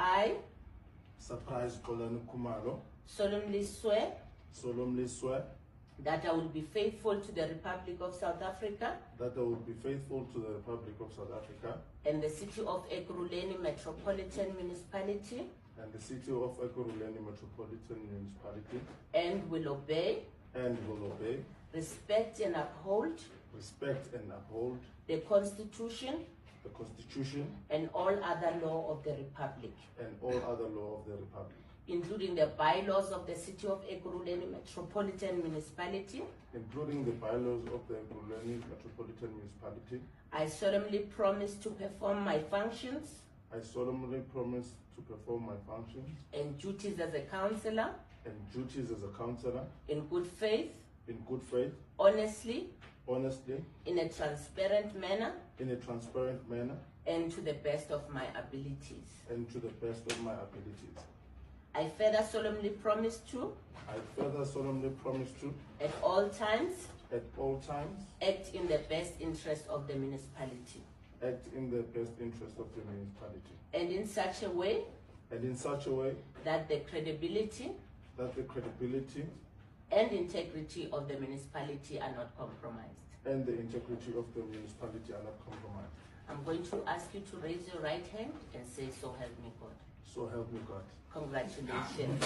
I, Sizok'thola Khumalo, solemnly swear solemnly swear that I will be faithful to the Republic of South Africa that I will be faithful to the Republic of South Africa and the city of Xolani Metropolitan Municipality, and the city of Xolani Metropolitan Municipality, and will obey, respect and uphold the Constitution Constitution and all other law of the Republic, including the bylaws of the city of Xolani Metropolitan Municipality. I solemnly promise to perform my functions and duties as a councillor in good faith, honestly, in a transparent manner, and to the best of my abilities. I further solemnly promise to, at all times, act in the best interest of the municipality. And in such a way that the credibility and integrity of the municipality are not compromised. I'm going to ask you to raise your right hand and say, "So help me God." So help me God. Congratulations.